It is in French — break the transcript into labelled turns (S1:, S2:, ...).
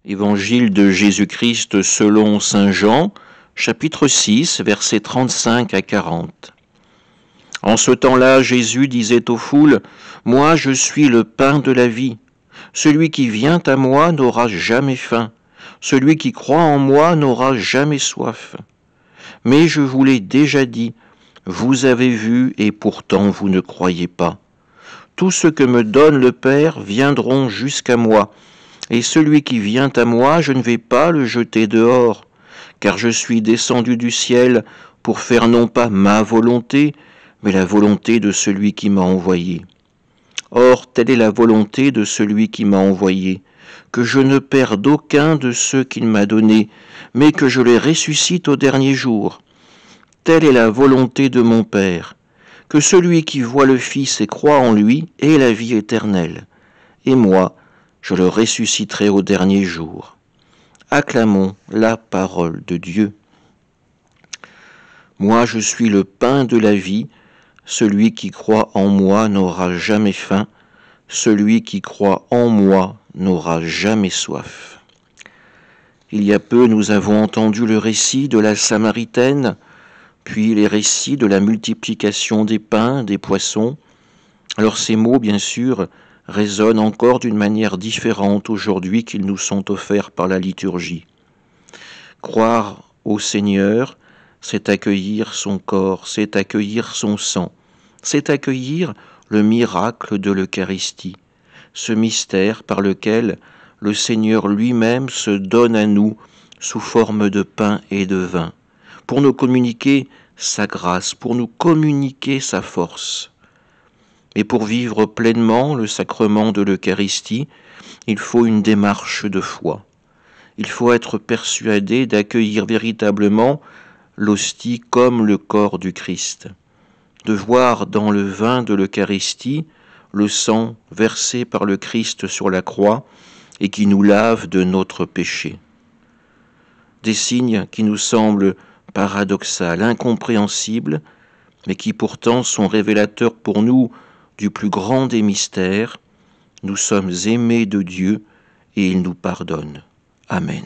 S1: Évangile de Jésus-Christ selon saint Jean, chapitre 6, versets 35 à 40. En ce temps-là, Jésus disait aux foules, « Moi, je suis le pain de la vie. Celui qui vient à moi n'aura jamais faim. Celui qui croit en moi n'aura jamais soif. Mais je vous l'ai déjà dit, vous avez vu et pourtant vous ne croyez pas. Tout ce que me donne le Père viendront jusqu'à moi. Et celui qui vient à moi, je ne vais pas le jeter dehors, car je suis descendu du ciel pour faire non pas ma volonté, mais la volonté de celui qui m'a envoyé. Or, telle est la volonté de celui qui m'a envoyé, que je ne perde aucun de ceux qu'il m'a donnés, mais que je les ressuscite au dernier jour. Telle est la volonté de mon Père, que celui qui voit le Fils et croit en lui ait la vie éternelle. Et moi, je le ressusciterai au dernier jour. Acclamons la parole de Dieu. Moi, je suis le pain de la vie. Celui qui croit en moi n'aura jamais faim. Celui qui croit en moi n'aura jamais soif. Il y a peu, nous avons entendu le récit de la Samaritaine, puis les récits de la multiplication des pains, des poissons. Alors ces mots, bien sûr, résonnent encore d'une manière différente aujourd'hui qu'ils nous sont offerts par la liturgie. Croire au Seigneur, c'est accueillir son corps, c'est accueillir son sang, c'est accueillir le miracle de l'Eucharistie, ce mystère par lequel le Seigneur lui-même se donne à nous sous forme de pain et de vin, pour nous communiquer sa grâce, pour nous communiquer sa force. Et pour vivre pleinement le sacrement de l'Eucharistie, il faut une démarche de foi. Il faut être persuadé d'accueillir véritablement l'hostie comme le corps du Christ, de voir dans le vin de l'Eucharistie le sang versé par le Christ sur la croix et qui nous lave de notre péché. Des signes qui nous semblent paradoxaux, incompréhensibles, mais qui pourtant sont révélateurs pour nous du plus grand des mystères. Nous sommes aimés de Dieu et il nous pardonne. Amen.